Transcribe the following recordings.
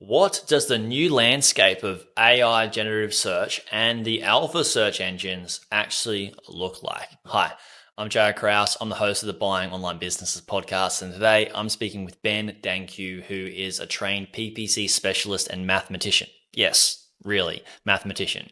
What does the new landscape of AI generative search and the alpha search engines actually look like? Hi, I'm Jaryd Krause. I'm the host of the Buying Online Businesses podcast, and today I'm speaking with Ben Dankiw, who is a trained PPC specialist and mathematician. Yes, really, mathematician.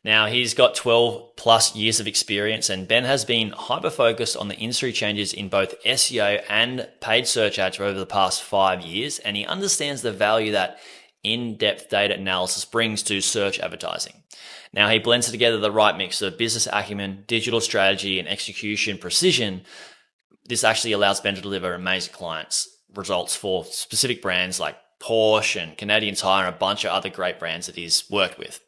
Now, he's got 12 plus years of experience, and Ben has been hyper-focused on the industry changes in both SEO and paid search ads over the past 5 years, and he understands the value that in-depth data analysis brings to search advertising. Now, he blends together the right mix of business acumen, digital strategy, and execution precision. This actually allows Ben to deliver amazing clients results for specific brands like Porsche and Canadian Tire and a bunch of other great brands that he's worked with.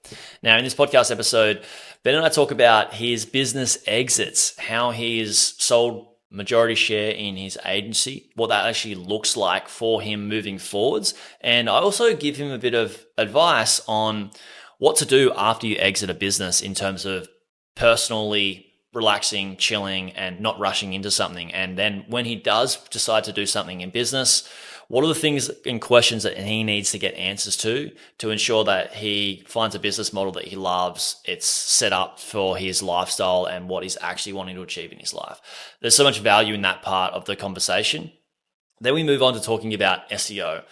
Now, in this podcast episode, Ben and I talk about his business exits, how he's sold majority share in his agency, what that actually looks like for him moving forwards. And I also give him a bit of advice on what to do after you exit a business in terms of personally relaxing, chilling, and not rushing into something. And then when he does decide to do something in business, what are the things and questions that he needs to get answers to ensure that he finds a business model that he loves, it's set up for his lifestyle and what he's actually wanting to achieve in his life? There's so much value in that part of the conversation. Then we move on to talking about SEO.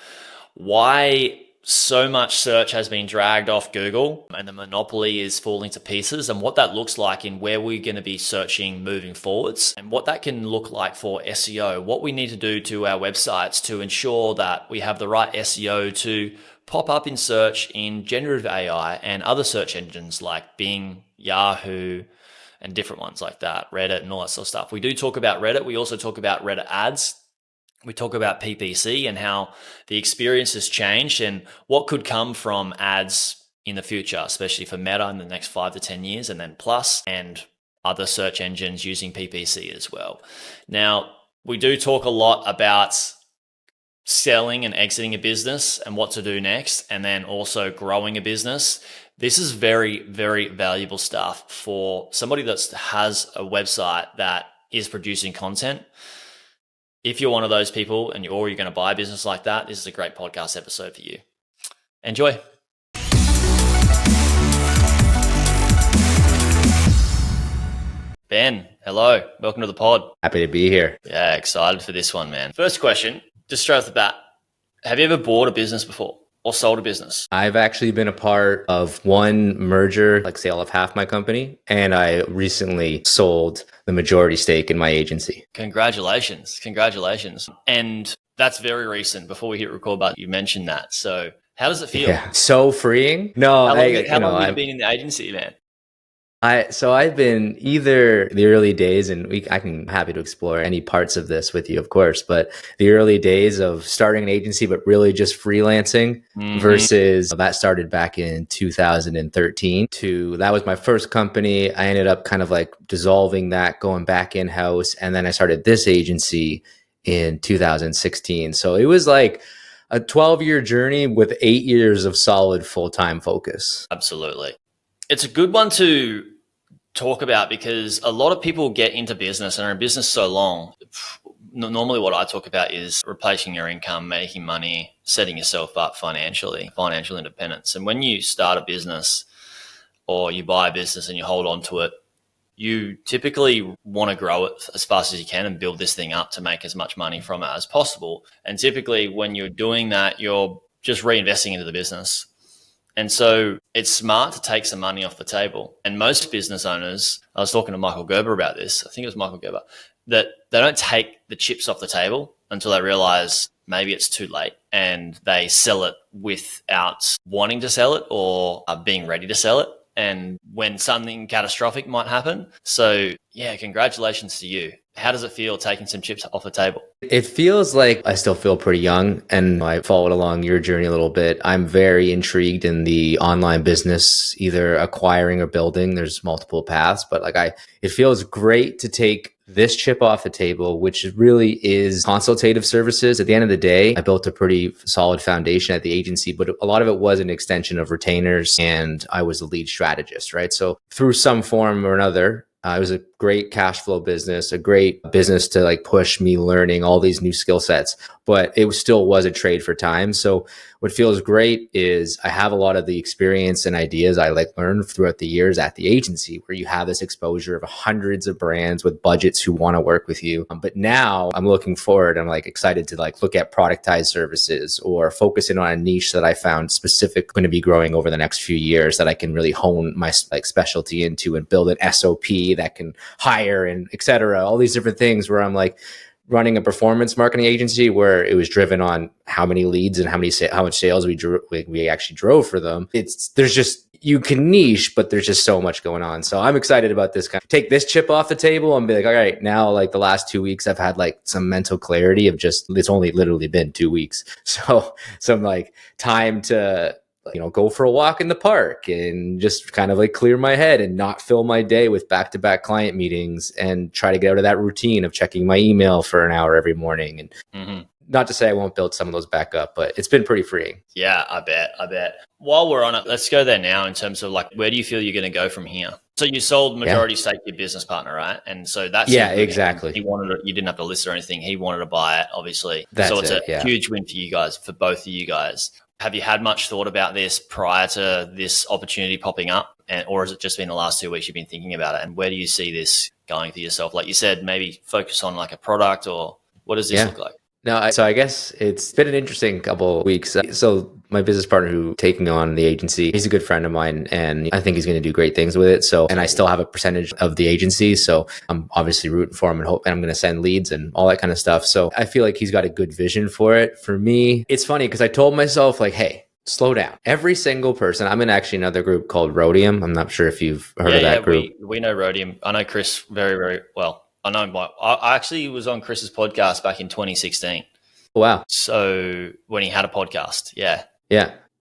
Why so much search has been dragged off Google and the monopoly is falling to pieces, and what that looks like in where we're going to be searching moving forwards, and what that can look like for SEO, what we need to do to our websites to ensure that we have the right SEO to pop up in search in generative AI and other search engines like Bing, Yahoo, and different ones like that, Reddit and all that sort of stuff. We do talk about Reddit. We also talk about Reddit ads. We talk about PPC and how the experience has changed and what could come from ads in the future, especially for Meta in the next 5 to 10 years, and then Plus and other search engines using PPC as well. Now, we do talk a lot about selling and exiting a business and what to do next, and then also growing a business. This is very, very valuable stuff for somebody that has a website that is producing content. If you're one of those people and you're going to buy a business like that, this is a great podcast episode for you. Enjoy. Ben, hello. Welcome to the pod. Happy to be here. Yeah, excited for this one, man. First question, just straight off the bat. Have you ever bought a business before or sold a business? I've actually been a part of one merger, like sale of half my company, and I recently sold the majority stake in my agency. Congratulations. And that's very recent. Before we hit record button, you mentioned that. So how does it feel? Yeah, so freeing. No, how long have you been in the agency, man? I've been either the early days, and I'm happy to explore any parts of this with you, of course, but the early days of starting an agency, but really just freelancing versus that started back in 2013 that was my first company. I ended up kind of like dissolving that, going back in-house. And then I started this agency in 2016. So it was like a 12-year journey with 8 years of solid full-time focus. Absolutely. It's a good one to talk about because a lot of people get into business and are in business so long. Normally what I talk about is replacing your income, making money, setting yourself up financially, financial independence. And when you start a business or you buy a business and you hold on to it, you typically want to grow it as fast as you can and build this thing up to make as much money from it as possible. And typically when you're doing that, you're just reinvesting into the business. And so it's smart to take some money off the table. And most business owners, I was talking to Michael Gerber about this, I think it was Michael Gerber, that they don't take the chips off the table until they realize maybe it's too late and they sell it without wanting to sell it or being ready to sell it. And when something catastrophic might happen. So yeah, congratulations to you. How does it feel taking some chips off the table? It feels like I still feel pretty young, and I followed along your journey a little bit. I'm very intrigued in the online business, either acquiring or building. There's multiple paths, but it feels great to take this chip off the table, which really is consultative services. At the end of the day, I built a pretty solid foundation at the agency, but a lot of it was an extension of retainers, and I was the lead strategist, right? So through some form or another, it was a great cash flow business, a great business to like push me learning all these new skill sets, but it still was a trade for time. So what feels great is I have a lot of the experience and ideas I like learned throughout the years at the agency, where you have this exposure of hundreds of brands with budgets who want to work with you. But now I'm looking forward. I'm like excited to like look at productized services or focusing on a niche that I found specific going to be growing over the next few years that I can really hone my like specialty into and build an SOP that can hire and et cetera. All these different things where I'm like, running a performance marketing agency where it was driven on how many leads and how much sales we actually drove for them. There's just, you can niche, but there's just so much going on. So I'm excited about this take this chip off the table and be like, all right, now like the last 2 weeks I've had like some mental clarity of just, it's only literally been 2 weeks. So some like time to, go for a walk in the park and just kind of like clear my head and not fill my day with back-to-back client meetings and try to get out of that routine of checking my email for an hour every morning. And not to say I won't build some of those back up, but it's been pretty freeing. Yeah, I bet. While we're on it, let's go there now in terms of like, where do you feel you're going to go from here? So you sold majority stake to your business partner, right? And so that's exactly. He wanted it, you didn't have to list or anything. He wanted to buy it, obviously. So it's a huge win for you guys, for both of you guys. Have you had much thought about this prior to this opportunity popping up? Or has it just been the last 2 weeks you've been thinking about it? And where do you see this going for yourself? Like you said, maybe focus on like a product, or what does this look like? No, so I guess it's been an interesting couple of weeks. So my business partner who taking on the agency, he's a good friend of mine and I think he's going to do great things with it. So, and I still have a percentage of the agency. So I'm obviously rooting for him and hope, and I'm going to send leads and all that kind of stuff. So I feel like he's got a good vision for it. For me, it's funny because I told myself like, hey, slow down. Every single person, I'm in actually another group called Rhodium. I'm not sure if you've heard of that group. We know Rhodium. I know Chris very, very well. I know him. I actually was on Chris's podcast back in 2016. Wow. So when he had a podcast, yeah.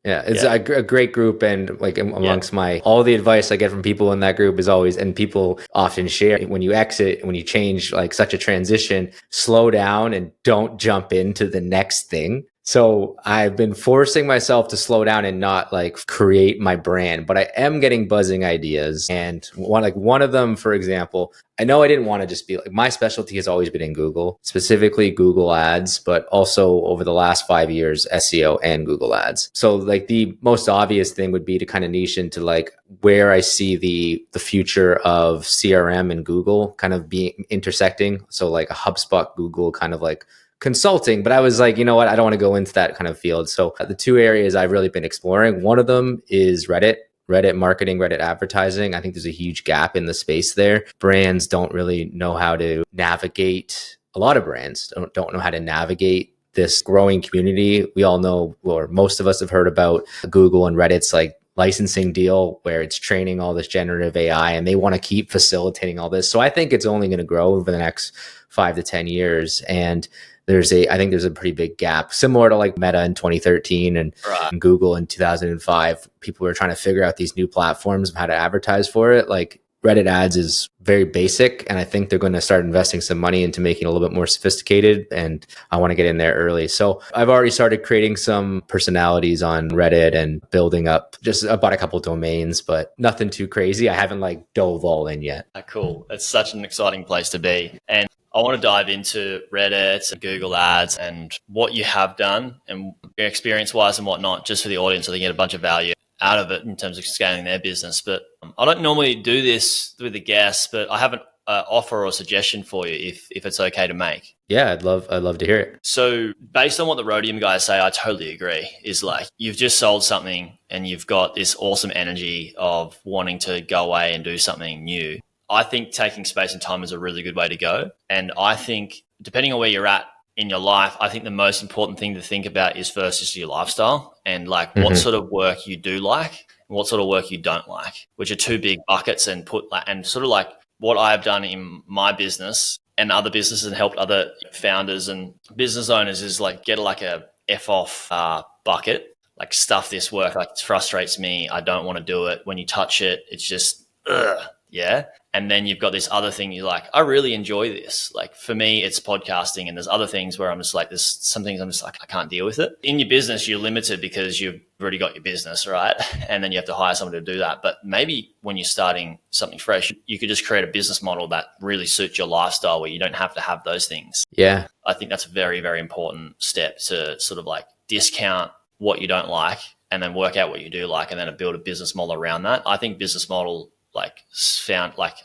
It's a great group, and like amongst all the advice I get from people in that group is always, and people often share, when you exit, when you change like such a transition, slow down and don't jump into the next thing. So I've been forcing myself to slow down and not like create my brand, but I am getting buzzing ideas. And one of them, for example, I know I didn't want to just be like, my specialty has always been in Google, specifically Google Ads, but also over the last 5 years, SEO and Google Ads. So like the most obvious thing would be to kind of niche into like where I see the future of CRM and Google kind of being intersecting. So like a HubSpot, Google kind of like consulting, but I was like, you know what? I don't want to go into that kind of field. So the two areas I've really been exploring, one of them is Reddit marketing, Reddit advertising. I think there's a huge gap in the space there. Brands don't really know how to navigate. A lot of brands don't know how to navigate this growing community. We all know, or most of us have heard about Google and Reddit's like licensing deal where it's training all this generative AI, and they want to keep facilitating all this. So I think it's only going to grow over the next 5 to 10 years. And I think there's a pretty big gap, similar to like Meta in 2013 and Google in 2005. People were trying to figure out these new platforms of how to advertise for it. Like Reddit ads is very basic, and I think they're going to start investing some money into making it a little bit more sophisticated, and I want to get in there early. So I've already started creating some personalities on Reddit and building up just about a couple domains, but nothing too crazy. I haven't like dove all in yet. Cool. It's such an exciting place to be. And I want to dive into Reddit and Google Ads and what you have done and your experience-wise and whatnot, just for the audience so they get a bunch of value out of it in terms of scaling their business. But I don't normally do this with the guests, but I have an offer or suggestion for you if it's okay to make. Yeah, I'd love to hear it. So based on what the Rhodium guys say, I totally agree. Is like you've just sold something and you've got this awesome energy of wanting to go away and do something new. I think taking space and time is a really good way to go. And I think depending on where you're at in your life, I think the most important thing to think about is first just your lifestyle and like what sort of work you do like and what sort of work you don't like, which are two big buckets, and sort of like what I've done in my business and other businesses and helped other founders and business owners is like get like a F off bucket, like stuff this work, like it frustrates me. I don't want to do it. When you touch it, it's just, Yeah. And then you've got this other thing you're like, I really enjoy this. Like for me, it's podcasting. And there's other things where I'm just like, there's some things I'm just like, I can't deal with it. In your business, you're limited because you've already got your business, right? And then you have to hire someone to do that. But maybe when you're starting something fresh, you could just create a business model that really suits your lifestyle where you don't have to have those things. Yeah. I think that's a very, very important step to sort of like discount what you don't like and then work out what you do like and then build a business model around that. I think business model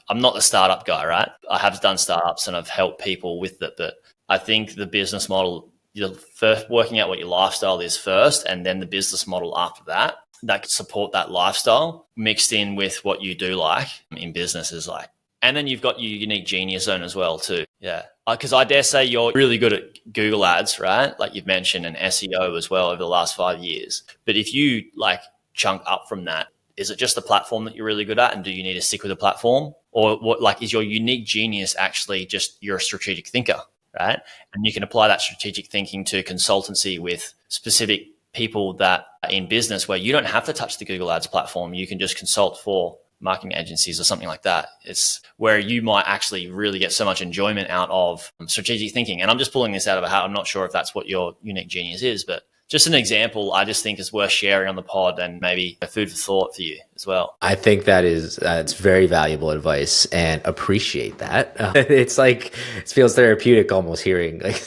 I'm not the startup guy, right? I have done startups and I've helped people with it, but I think the business model, you're first working out what your lifestyle is first, and then the business model after that could support that lifestyle mixed in with what you do like in business is like. And then you've got your unique genius zone as well too. Yeah. Because I dare say you're really good at Google ads, right? Like you've mentioned, and SEO as well over the last 5 years. But if you like chunk up from that, is it just the platform that you're really good at? And do you need to stick with the platform? Or what, like, is your unique genius actually just you're a strategic thinker, right? And you can apply that strategic thinking to consultancy with specific people that are in business where you don't have to touch the Google ads platform. You can just consult for marketing agencies or something like that. It's where you might actually really get so much enjoyment out of strategic thinking. And I'm just pulling this out of a hat. I'm not sure if that's what your unique genius is, but just an example I just think is worth sharing on the pod and maybe a food for thought for you as well. I think that is it's very valuable advice and appreciate that. It's like it feels therapeutic almost hearing like,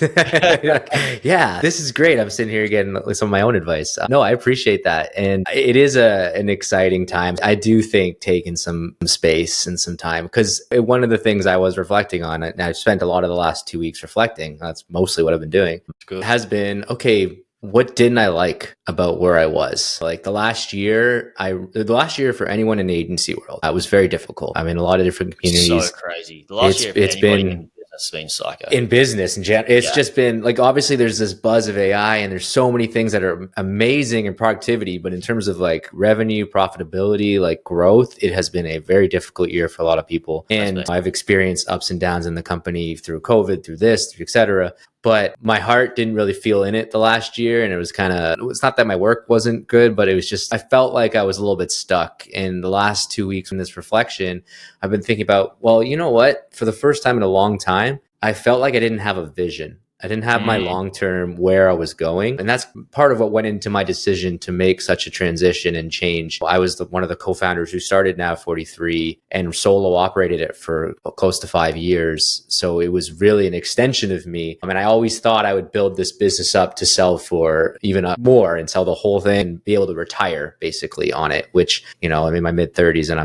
yeah, this is great. I'm sitting here getting some of my own advice. No, I appreciate that. And it is an exciting time. I do think taking some space and some time, because one of the things I was reflecting on, and I've spent a lot of the last 2 weeks reflecting, that's mostly what I've been doing, has been, okay, what didn't I like about where I was? Like the last year for anyone in the agency world, that was very difficult. I'm in a lot of different communities. So crazy. The last year, it's been in business has been psycho. In business in general, it's just been like, obviously there's this buzz of AI and there's so many things that are amazing in productivity, but in terms of like revenue, profitability, like growth, it has been a very difficult year for a lot of people. And I've experienced ups and downs in the company through COVID, through this, through et cetera. But my heart didn't really feel in it the last year. And it's not that my work wasn't good, but it was just, I felt like I was a little bit stuck. In the last 2 weeks in this reflection, I've been thinking about, well, you know what? For the first time in a long time, I felt like I didn't have a vision. I didn't have my long-term where I was going. And that's part of what went into my decision to make such a transition and change. I was one of the co-founders who started Now 43 and solo operated it for close to 5 years. So it was really an extension of me. I mean, I always thought I would build this business up to sell for even more and sell the whole thing and be able to retire basically on it, which, you know, I'm in my mid 30s and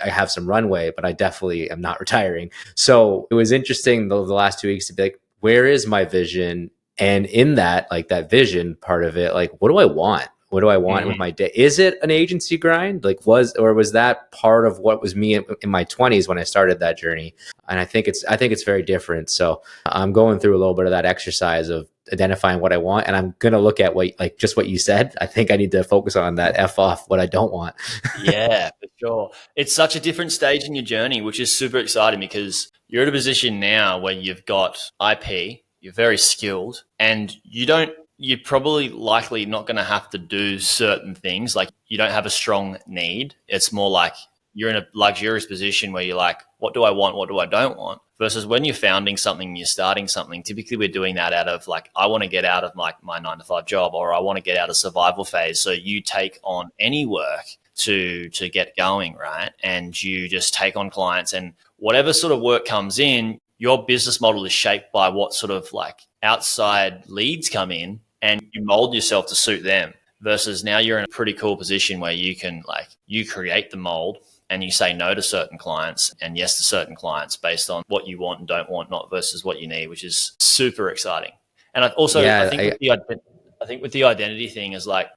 I have some runway, but I definitely am not retiring. So it was interesting the last 2 weeks to be like, where is my vision? And in that, like that vision part of it, like, what do I want? What do I want with my day? Is it an agency grind? Like was that part of what was me in my 20s when I started that journey? And I think it's very different. So I'm going through a little bit of that exercise of identifying what I want. And I'm going to look at just what you said. I think I need to focus on that F off what I don't want. Yeah, for sure. It's such a different stage in your journey, which is super exciting because you're at a position now where you've got IP, you're very skilled, and you're probably likely not going to have to do certain things. Like you don't have a strong need. It's more like you're in a luxurious position where you're like, what do I want? What do I don't want? Versus when you're founding something, you're starting something, typically we're doing that out of like, I want to get out of my 9-to-5 job, or I want to get out of survival phase. So you take on any work to get going, right? And you just take on clients, and whatever sort of work comes in, your business model is shaped by what sort of like outside leads come in, and you mold yourself to suit them. Versus now you're in a pretty cool position where you can you create the mold and you say no to certain clients and yes to certain clients based on what you want and don't want, not versus what you need, which is super exciting. And I think with the identity thing is like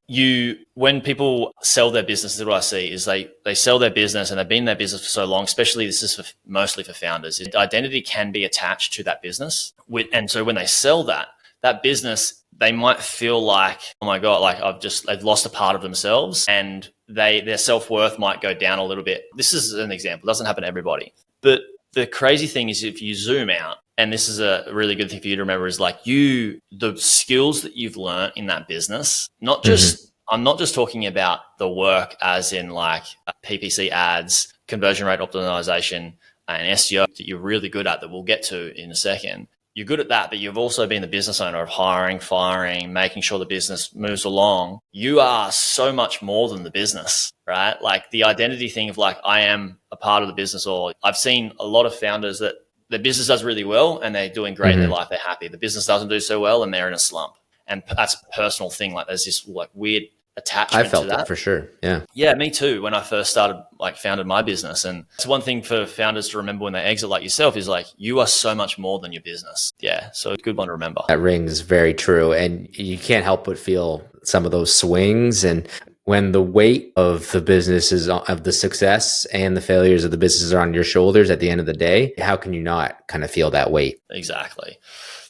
when people sell their business, what I see is they sell their business and they've been in their business for so long, especially this is mostly for founders. Identity can be attached to that business. And so when they sell that business, they might feel like, oh my God, like they've lost a part of themselves, and their self-worth might go down a little bit. This is an example. It doesn't happen to everybody. But the crazy thing is if you zoom out, and this is a really good thing for you to remember, is like the skills that you've learned in that business, not just I'm not just talking about the work as in like PPC ads, conversion rate optimization, and SEO that you're really good at that we'll get to in a second. You're good at that, but you've also been the business owner of hiring, firing, making sure the business moves along. You are so much more than the business, right? Like the identity thing of like, I am a part of the business, or I've seen a lot of founders that the business does really well and they're doing great in their life. They're happy. The business doesn't do so well and they're in a slump. And that's a personal thing. Like there's this like weird attachment I felt to that. it for sure. Yeah. Yeah, me too. When I first started, like founded my business. And it's one thing for founders to remember when they exit like yourself is like, you are so much more than your business. Yeah. So a good one to remember. That rings very true. And you can't help but feel some of those swings. And when the weight of the businesses, of the success and the failures of the businesses are on your shoulders at the end of the day, how can you not kind of feel that weight? Exactly.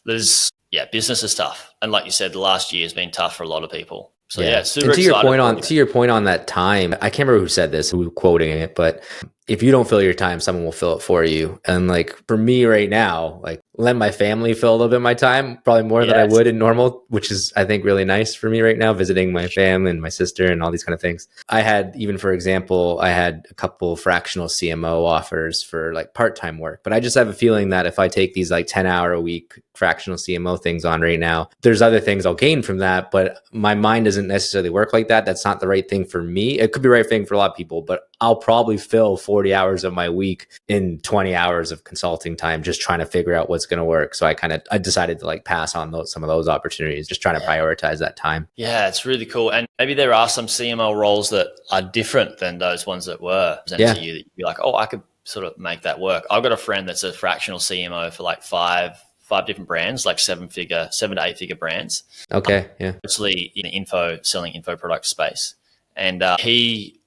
Business is tough. And like you said, the last year has been tough for a lot of people. So yeah, super and to your excited point on that time, I can't remember who said this, who was quoting it, but if you don't fill your time, someone will fill it for you. And like for me right now, like let my family fill a little bit of my time, probably more than I would in normal, which is I think really nice for me right now, visiting my family and my sister and all these kind of things. I had, even for example, I had a couple fractional CMO offers for like part-time work, but I just have a feeling that if I take these like 10-hour a week fractional CMO things on right now, there's other things I'll gain from that, but my mind doesn't necessarily work like that. That's not the right thing for me. It could be the right thing for a lot of people, but I'll probably fill 40 hours of my week in 20 hours of consulting time, just trying to figure out what's going to work. So I decided to like pass on some of those opportunities, just trying to prioritize that time. Yeah, it's really cool. And maybe there are some CMO roles that are different than those ones that were presented to you that you're like, oh, I could sort of make that work. I've got a friend that's a fractional CMO for like five different brands, like 7 to 8 figure brands. Okay. Yeah. Mostly in selling info product space. And he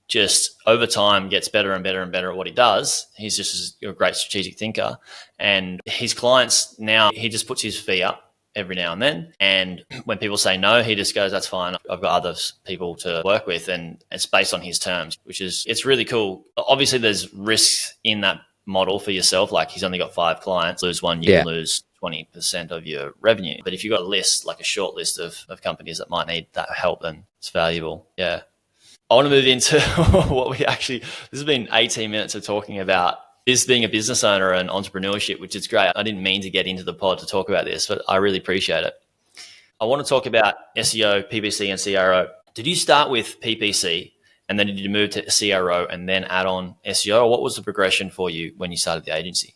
just over time gets better and better and better at what he does. He's just a great strategic thinker. And his clients now, he just puts his fee up every now and then. And when people say no, he just goes, that's fine. I've got other people to work with. And it's based on his terms, it's really cool. Obviously, there's risks in that model for yourself. Like he's only got 5 clients, lose one, you can lose 20% of your revenue. But if you've got a list, like a short list of companies that might need that help, then it's valuable. Yeah. I want to move into this has been 18 minutes of talking about this being a business owner and entrepreneurship, which is great. I didn't mean to get into the pod to talk about this, but I really appreciate it. I want to talk about SEO, PPC, and CRO. Did you start with PPC and then did you move to CRO and then add on SEO? Or what was the progression for you when you started the agency?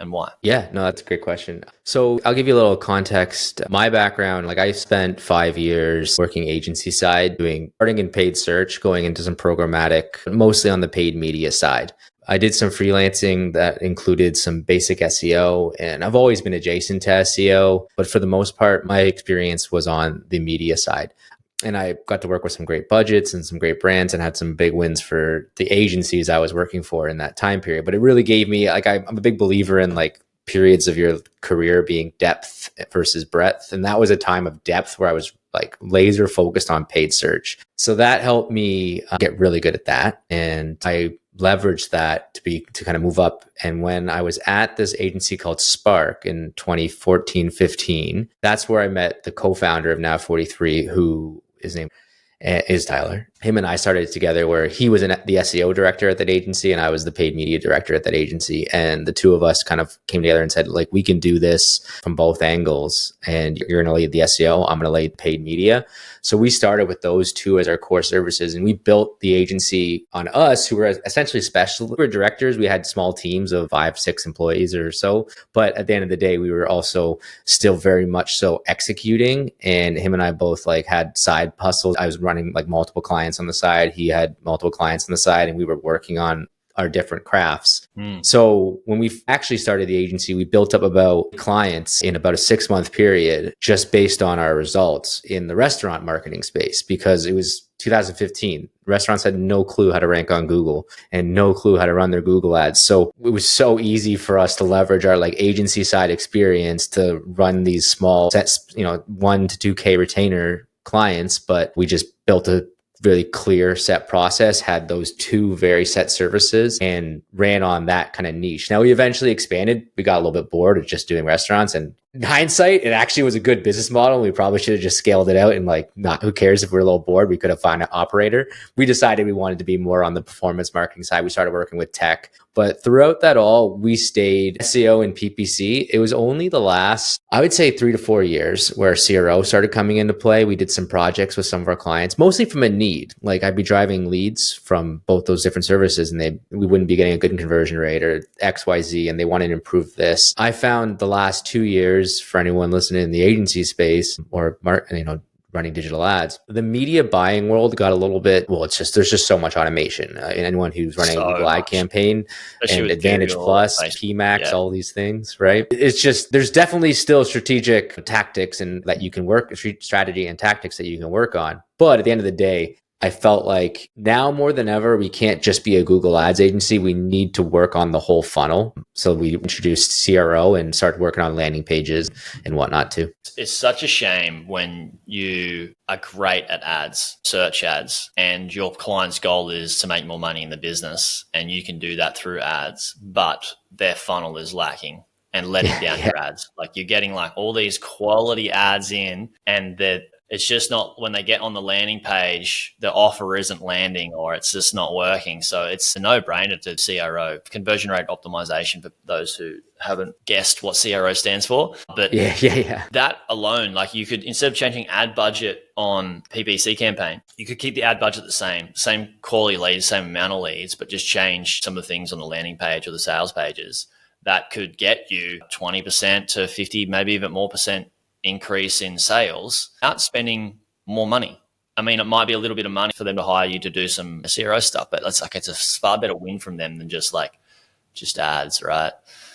And why? Yeah, no, that's a great question. So I'll give you a little context. My background, like I spent 5 years working agency side, starting in paid search, going into some programmatic, mostly on the paid media side. I did some freelancing that included some basic SEO, and I've always been adjacent to SEO, but for the most part, my experience was on the media side. And I got to work with some great budgets and some great brands and had some big wins for the agencies I was working for in that time period. But it really gave me, like, I'm a big believer in like periods of your career being depth versus breadth. And that was a time of depth where I was like laser focused on paid search. So that helped me get really good at that. And I leveraged that to kind of move up. And when I was at this agency called Spark in 2014-15, that's where I met the co-founder of Now 43, who his name is Tyler. Him and I started together where he was the SEO director at that agency and I was the paid media director at that agency. And the two of us kind of came together and said, like, we can do this from both angles and you're going to lead the SEO. I'm going to lead paid media. So we started with those two as our core services and we built the agency on us who were essentially we were directors. We had small teams of 5-6 employees or so. But at the end of the day, we were also still very much so executing. And him and I both like had side hustles. I was running like multiple clients on the side. He had multiple clients on the side and we were working on our different crafts. So when we actually started the agency, we built up about clients in about a 6-month period, just based on our results in the restaurant marketing space, because it was 2015. Restaurants had no clue how to rank on Google and no clue how to run their Google ads. So it was so easy for us to leverage our like agency side experience to run these small sets, 1 to 2K retainer clients, but we just built a really clear set process, had those 2 very set services and ran on that kind of niche. Now we eventually expanded. We got a little bit bored of just doing restaurants and In hindsight, it actually was a good business model. We probably should have just scaled it out and like, not who cares if we're a little bored, we could have found an operator. We decided we wanted to be more on the performance marketing side. We started working with tech, but throughout that all, we stayed SEO and PPC. It was only the last, I would say 3 to 4 years where CRO started coming into play. We did some projects with some of our clients, mostly from a need. Like I'd be driving leads from both those different services and we wouldn't be getting a good conversion rate or XYZ, and they wanted to improve this. I found the last 2 years, for anyone listening in the agency space or running digital ads, the media buying world got a little bit, well, there's just so much automation. Anyone who's running a Google ad campaign and Advantage Plus, PMax, all these things, right? It's just, there's definitely still strategic tactics and that you can work, strategy and tactics that you can work on. But at the end of the day, I felt like now more than ever, we can't just be a Google Ads agency. We need to work on the whole funnel. So we introduced CRO and started working on landing pages and whatnot too. It's such a shame when you are great at ads, search ads, and your client's goal is to make more money in the business, and you can do that through ads, but their funnel is lacking and letting down your ads. Like you're getting like all these quality ads in, and it's just not, when they get on the landing page, the offer isn't landing or it's just not working. So it's a no-brainer to CRO, conversion rate optimization, for those who haven't guessed what CRO stands for. But that alone, like you could, instead of changing ad budget on PPC campaign, you could keep the ad budget the same quality leads, same amount of leads, but just change some of the things on the landing page or the sales pages. That could get you 20% to 50, maybe even more percent increase in sales without spending more money. I mean, it might be a little bit of money for them to hire you to do some CRO stuff, but it's a far better win from them than just ads, right?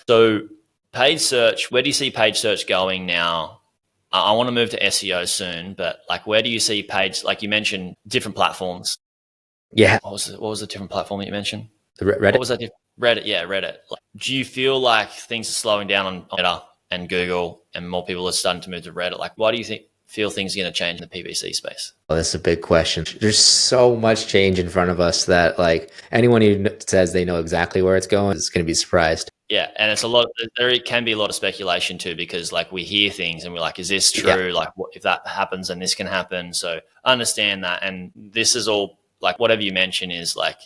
So paid search, where do you see paid search going now? I want to move to SEO soon, but like, where do you see paid, like you mentioned different platforms. Yeah. What was the different platform that you mentioned? Reddit. What was that? Reddit. Yeah, Reddit. Like, do you feel like things are slowing down on Meta and Google, and more people are starting to move to Reddit? Like, why do you feel things are going to change in the PPC space? Well, that's a big question. There's so much change in front of us that like anyone who says they know exactly where it's going is going to be surprised. Yeah, and it's a lot. There can be a lot of speculation too, because like we hear things and we're like, "Is this true? Yeah. Like, what if that happens, and this can happen?" So I understand that, and this is all like whatever you mention is like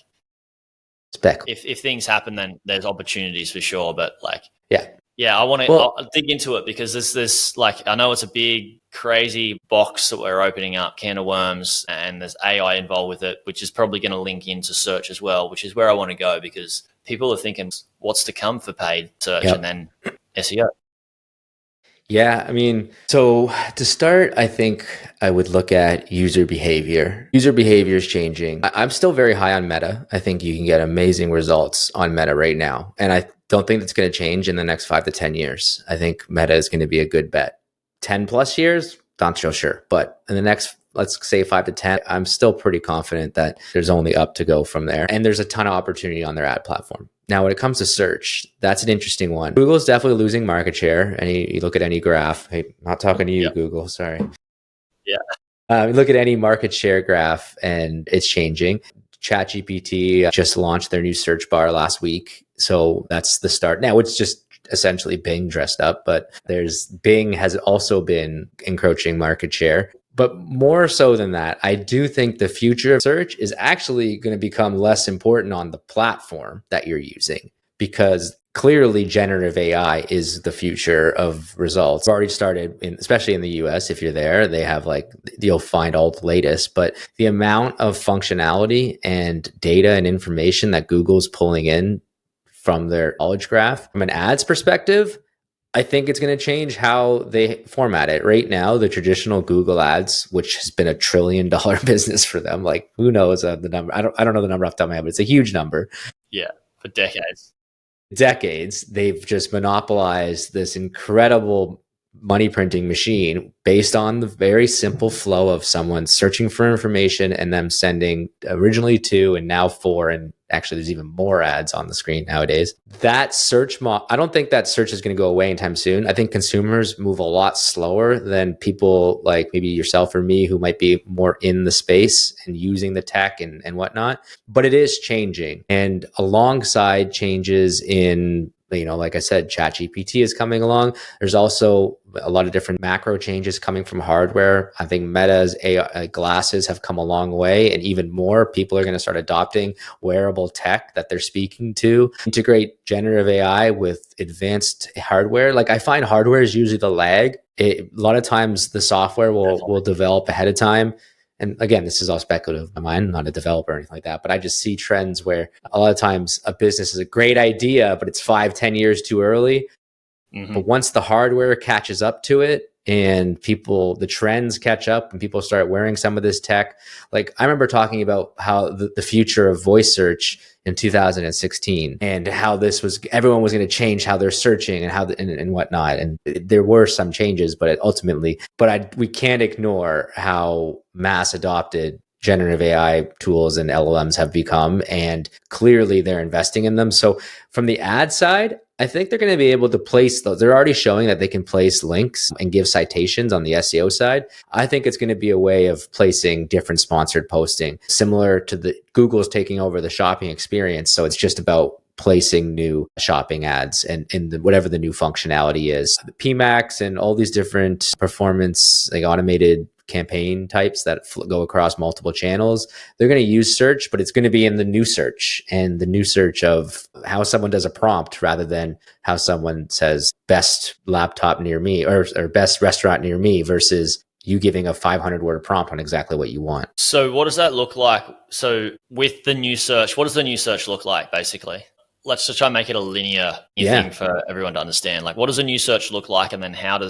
spec. If things happen, then there's opportunities for sure. But like, yeah, I want to I'll dig into it, because this like, I know it's a big crazy box that we're opening up, can of worms, and there's AI involved with it, which is probably going to link into search as well, which is where I want to go, because people are thinking what's to come for paid search and then SEO. Yeah, I mean, so to start, I think I would look at user behavior. User behavior is changing. I'm still very high on Meta. I think you can get amazing results on Meta right now. And I don't think that's going to change in the next 5 to 10 years. I think Meta is going to be a good bet. 10 plus years, not so sure. But in the next, let's say 5 to 10, I'm still pretty confident that there's only up to go from there. And there's a ton of opportunity on their ad platform. Now, when it comes to search, that's an interesting one. Google's definitely losing market share. You look at any graph. Hey, I'm not talking to you, Google. Sorry. Yeah. Look at any market share graph, and it's changing. ChatGPT just launched their new search bar last week. So that's the start. Now, it's just essentially Bing dressed up, but Bing has also been encroaching market share. But more so than that, I do think the future of search is actually going to become less important on the platform that you're using, because clearly generative AI is the future of results. I've already started, especially in the US, if you're there, they have you'll find all the latest, but the amount of functionality and data and information that Google's pulling in from their knowledge graph, from an ads perspective, I think it's going to change how they format it. Right now, the traditional Google ads, which has been $1 trillion business for them, like who knows the number? I don't know the number off the top of my head, but it's a huge number. Yeah, for decades. They've just monopolized this incredible money printing machine based on the very simple flow of someone searching for information and them sending originally 2 and now 4, and actually there's even more ads on the screen nowadays. That search I don't think that search is going to go away anytime soon. I think consumers move a lot slower than people like maybe yourself or me, who might be more in the space and using the tech and whatnot. But it is changing, and alongside changes in like I said, ChatGPT is coming along. There's also a lot of different macro changes coming from hardware. I think Meta's AI glasses have come a long way, and even more people are going to start adopting wearable tech that they're speaking to. Integrate generative AI with advanced hardware. Like, I find hardware is usually the lag. A lot of times the software will develop ahead of time. And again, this is all speculative in my mind. I'm not a developer or anything like that, but I just see trends where a lot of times a business is a great idea, but it's 5-10 years too early. But once the hardware catches up to it and the trends catch up and people start wearing some of this tech, like I remember talking about how the future of voice search in 2016 and how everyone was going to change how they're searching and and whatnot. And there were some changes, but we can't ignore how mass adopted generative AI tools and LLMs have become, and clearly they're investing in them. So from the ad side, I think they're going to be able to place those. They're already showing that they can place links and give citations on the SEO side. I think it's going to be a way of placing different sponsored posting, similar to the Google's taking over the shopping experience. So it's just about placing new shopping ads and whatever the new functionality is. The PMAX and all these different performance, like automated campaign types that go across multiple channels, they're going to use search, but it's going to be in the new search, and the new search of how someone does a prompt rather than how someone says best laptop near me or best restaurant near me versus you giving a 500-word prompt on exactly what you want. So what does that look like? So with the new search, what does the new search look like basically? Let's just try and make it a linear thing for everyone to understand. Like, what does a new search look like? And then how do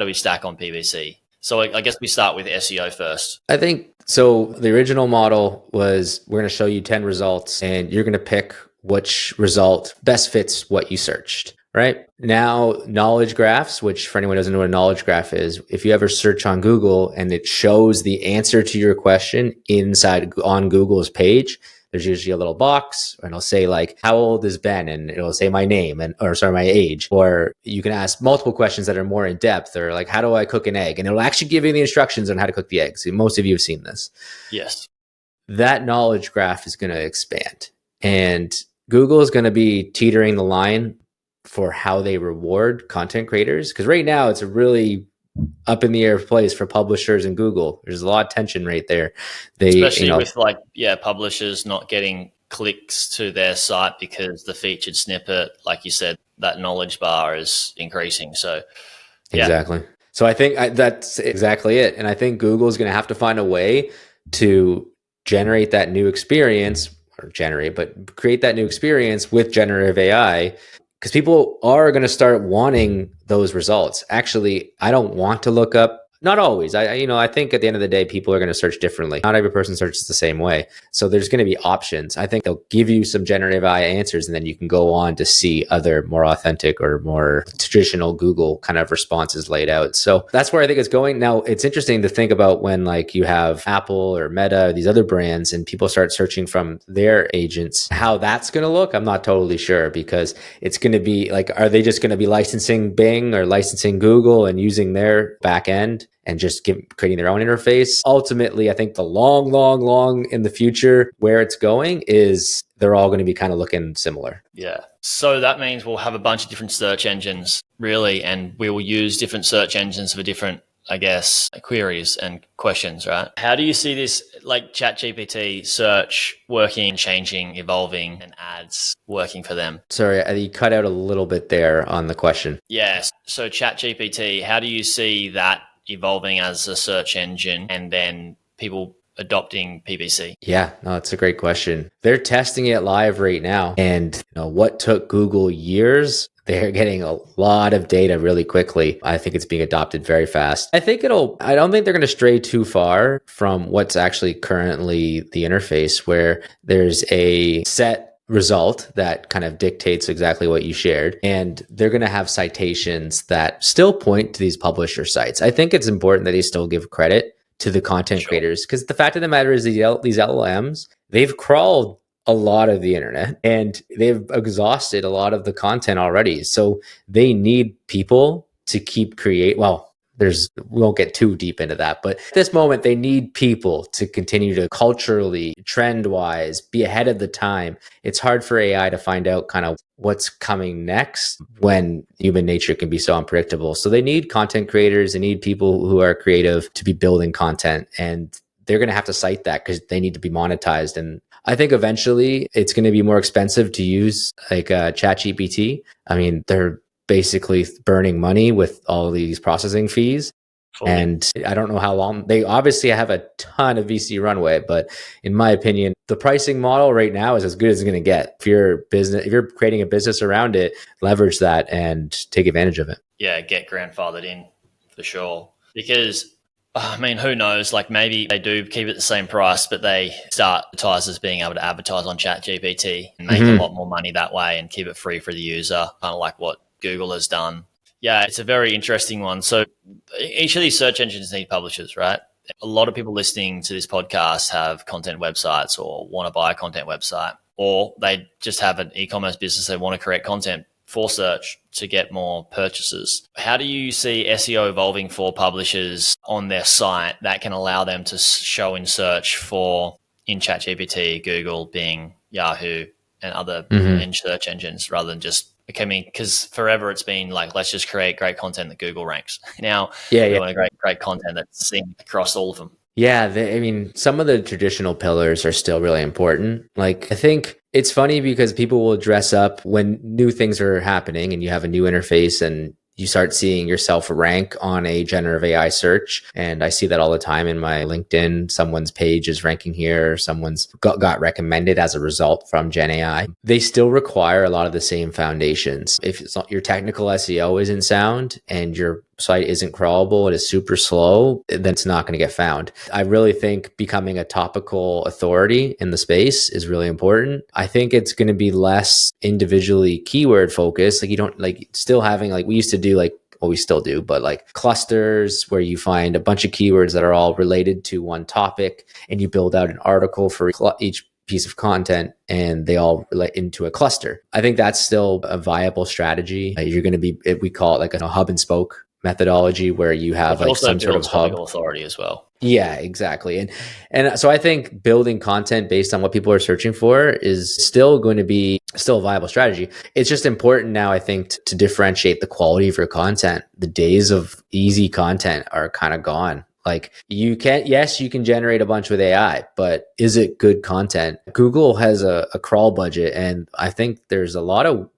we stack on PPC? So I guess we start with SEO first. I think so. The original model was we're going to show you 10 results and you're going to pick which result best fits what you searched, right? Now, knowledge graphs, which for anyone who doesn't know what a knowledge graph is, if you ever search on Google and it shows the answer to your question on Google's page, there's usually a little box and it'll say like, how old is Ben? And it'll say my name my age. Or you can ask multiple questions that are more in depth, or like, how do I cook an egg? And it'll actually give you the instructions on how to cook the eggs. Most of you have seen this. Yes. That knowledge graph is going to expand, and Google is going to be teetering the line for how they reward content creators. Because right now it's a really up in the air place for publishers and Google. There's a lot of tension right there. Especially with publishers not getting clicks to their site because the featured snippet, like you said, that knowledge bar is increasing. So exactly. So I think that's exactly it. And I think Google is going to have to find a way to generate that new experience, but create that new experience with generative AI. Because people are going to start wanting those results. Actually, I don't want to look up. Not always. I think at the end of the day, people are going to search differently. Not every person searches the same way. So there's going to be options. I think they'll give you some generative AI answers, and then you can go on to see other more authentic or more traditional Google kind of responses laid out. So that's where I think it's going. Now, it's interesting to think about when like you have Apple or Meta, or these other brands, and people start searching from their agents, how that's going to look. I'm not totally sure, because it's going to be like, are they just going to be licensing Bing or licensing Google and using their back end and just creating their own interface? Ultimately, I think the long in the future, where it's going is they're all going to be kind of looking similar. Yeah. So that means we'll have a bunch of different search engines, really, and we will use different search engines for different, I guess, queries and questions, right? How do you see this, like ChatGPT search working, changing, evolving, and ads working for them? Sorry, you cut out a little bit there on the question. Yes. So ChatGPT, how do you see that evolving as a search engine and then people adopting PPC? Yeah, no, it's a great question. They're testing it live right now. And what took Google years, they're getting a lot of data really quickly. I think it's being adopted very fast. I don't think they're going to stray too far from what's actually currently the interface, where there's a set result that kind of dictates exactly what you shared. And they're going to have citations that still point to these publisher sites. I think it's important that they still give credit to the content creators, because the fact of the matter is these LLMs, they've crawled a lot of the internet and they've exhausted a lot of the content already. So they need people to keep we won't get too deep into that, but at this moment they need people to continue to culturally, trend wise, be ahead of the time. It's hard for AI to find out kind of what's coming next when human nature can be so unpredictable. So they need content creators, they need people who are creative to be building content, and they're going to have to cite that because they need to be monetized. And I think eventually it's going to be more expensive to use like ChatGPT. I mean, they're basically burning money with all these processing fees. Fully. And I don't know how long. They obviously have a ton of VC runway, but in my opinion, the pricing model right now is as good as it's going to get. If you're creating a business around it, leverage that and take advantage of it. Yeah, get grandfathered in for sure. Because I mean, who knows? Like maybe they do keep it the same price, but they start advertisers being able to advertise on ChatGPT and make a lot more money that way and keep it free for the user, kind of like what Google has done. Yeah, it's a very interesting one. So each of these search engines need publishers, right? A lot of people listening to this podcast have content websites or want to buy a content website, or they just have an e-commerce business. They want to create content for search to get more purchases. How do you see SEO evolving for publishers on their site that can allow them to show in search for in ChatGPT, Google, Bing, Yahoo, and other search engines rather than just because forever it's been like, let's just create great content that Google ranks. Now we want to great content that's seen across all of them. Yeah, I mean, some of the traditional pillars are still really important. Like, I think it's funny because people will dress up when new things are happening and you have a new interface and you start seeing yourself rank on a generative AI search. And I see that all the time in my LinkedIn. Someone's page is ranking here. Someone's got recommended as a result from Gen AI. They still require a lot of the same foundations. If it's not, your technical SEO isn't sound and your site isn't crawlable, it is super slow, then it's not going to get found. I really think becoming a topical authority in the space is really important. I think it's going to be less individually keyword focused. Like you don't like still having like we used to do like, well, we still do, but like clusters where you find a bunch of keywords that are all related to one topic and you build out an article for each piece of content and they all relate into a cluster. I think that's still a viable strategy. You're going to be, we call it like a hub and spoke methodology where you have like some sort of hub authority as well. Yeah, exactly. And so I think building content based on what people are searching for is still going to be still a viable strategy. It's just important now, I think, to differentiate the quality of your content. The days of easy content are kind of gone. Like you can generate a bunch with AI, but is it good content? Google has a crawl budget, and I think there's a lot of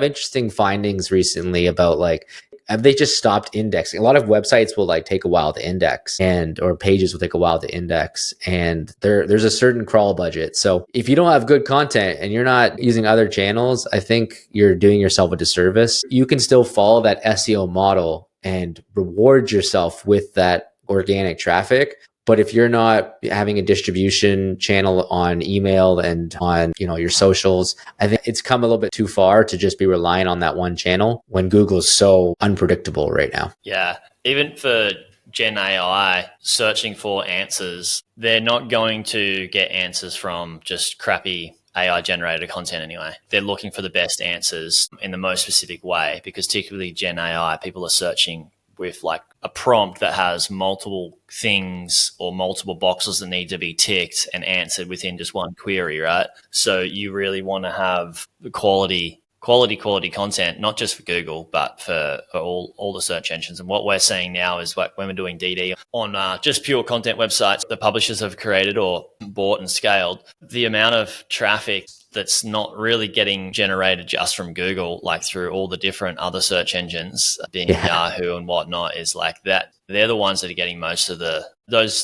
interesting findings recently about like, have they just stopped indexing? A lot of websites will like take a while to index or pages will take a while to index, and there's a certain crawl budget. So if you don't have good content and you're not using other channels, I think you're doing yourself a disservice. You can still follow that SEO model and reward yourself with that organic traffic. But if you're not having a distribution channel on email and on, your socials, I think it's come a little bit too far to just be relying on that one channel when Google is so unpredictable right now. Yeah. Even for Gen AI searching for answers, they're not going to get answers from just crappy AI generated content anyway. They're looking for the best answers in the most specific way because typically Gen AI, people are searching with like a prompt that has multiple things or multiple boxes that need to be ticked and answered within just one query, right? So you really want to have the quality content, not just for Google, but for all the search engines. And what we're seeing now is like when we're doing DD on just pure content websites the publishers have created or bought and scaled, the amount of traffic that's not really getting generated just from Google, like through all the different other search engines, being Yahoo and whatnot, is like that. They're the ones that are getting most of they're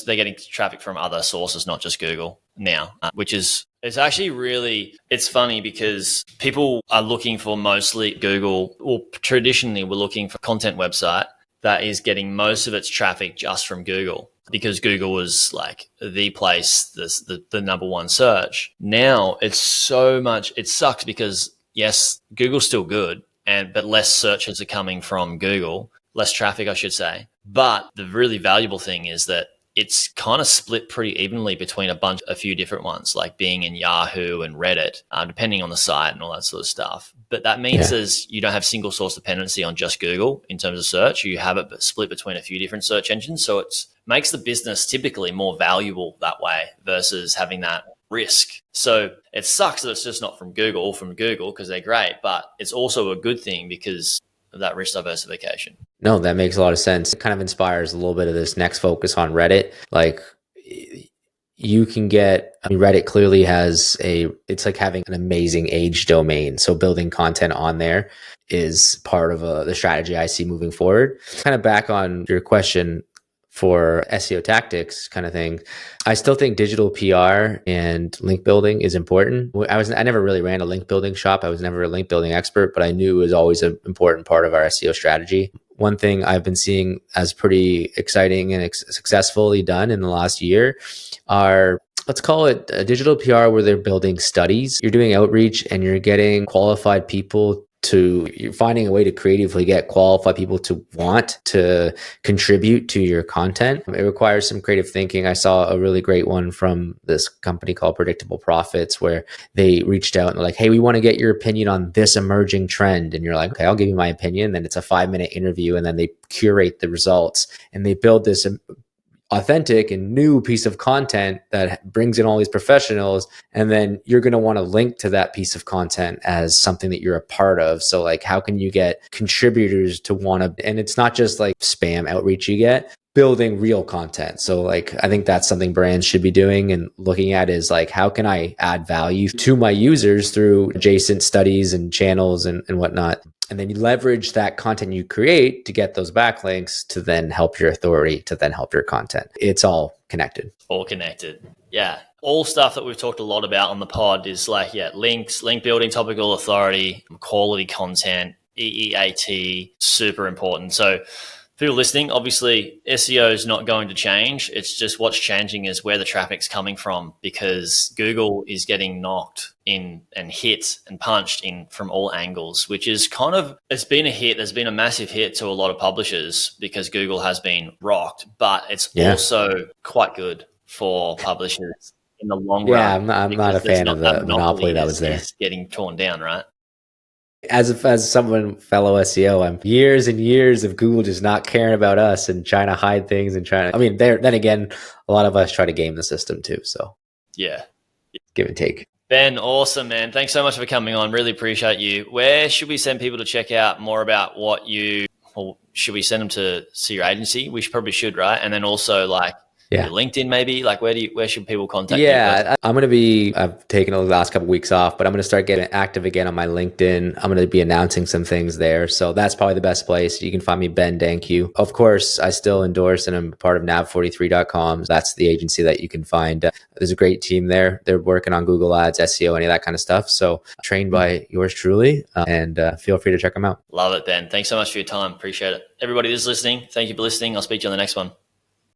getting traffic from other sources, not just Google now, which is, it's actually really, it's funny because people are looking for mostly Google, or traditionally we're looking for content website that is getting most of its traffic just from Google, because Google was like the place, the number one search. Now it's so much, it sucks because yes, Google's still good, but less searches are coming from Google, less traffic, I should say. But the really valuable thing is that it's kind of split pretty evenly between a few different ones, like Bing and Yahoo and Reddit, depending on the site and all that sort of stuff. But that means you don't have single source dependency on just Google in terms of search. You have it split between a few different search engines. So it makes the business typically more valuable that way versus having that risk. So it sucks that it's just not from Google because they're great, but it's also a good thing because of that risk diversification. No, that makes a lot of sense. It kind of inspires a little bit of this next focus on Reddit. Like you can get, I mean, Reddit clearly has it's like having an amazing age domain. So building content on there is part of the strategy I see moving forward. Kind of back on your question for SEO tactics kind of thing. I still think digital PR and link building is important. I never really ran a link building shop. I was never a link building expert, but I knew it was always an important part of our SEO strategy. One thing I've been seeing as pretty exciting and successfully done in the last year are, let's call it a digital PR where they're building studies. You're doing outreach and you're getting qualified people you're finding a way to creatively get qualified people to want to contribute to your content. It requires some creative thinking. I saw a really great one from this company called Predictable Profits where they reached out and they're like, hey, we want to get your opinion on this emerging trend. And you're like, okay, I'll give you my opinion. Then it's a 5-minute interview and then they curate the results and they build this authentic and new piece of content that brings in all these professionals. And then you're going to want to link to that piece of content as something that you're a part of. So like, how can you get contributors to want to, and it's not just like spam outreach you get, building real content. So like, I think that's something brands should be doing and looking at is like, how can I add value to my users through adjacent studies and channels and whatnot? And then you leverage that content you create to get those backlinks to then help your authority, to then help your content. It's all connected. All connected. Yeah. All stuff that we've talked a lot about on the pod is like, links, link building, topical authority, quality content, EEAT, super important. So people listening, obviously SEO is not going to change. It's just what's changing is where the traffic's coming from because Google is getting knocked in and hit and punched in from all angles, which is it's been a hit. There's been a massive hit to a lot of publishers because Google has been rocked, but it's also quite good for publishers in the long run. Yeah, I'm not a fan of the monopoly that was there. It's getting torn down, right? As someone fellow SEO, I'm years and years of Google just not caring about us and trying to hide things and I mean, then again, a lot of us try to game the system too. So yeah, give and take. Ben, awesome, man. Thanks so much for coming on. Really appreciate you. Where should we send people to check out more about or should we send them to see your agency? We probably should, right? And then also like, your LinkedIn maybe? Like where should people contact you? Yeah, I've taken the last couple of weeks off, but I'm going to start getting active again on my LinkedIn. I'm going to be announcing some things there. So that's probably the best place. You can find me, Ben Dankiw. Of course, I still endorse and I'm part of nav43.com. That's the agency that you can find. There's a great team there. They're working on Google Ads, SEO, any of that kind of stuff. So trained by yours truly and feel free to check them out. Love it, Ben. Thanks so much for your time. Appreciate it. Everybody that's listening, thank you for listening. I'll speak to you on the next one.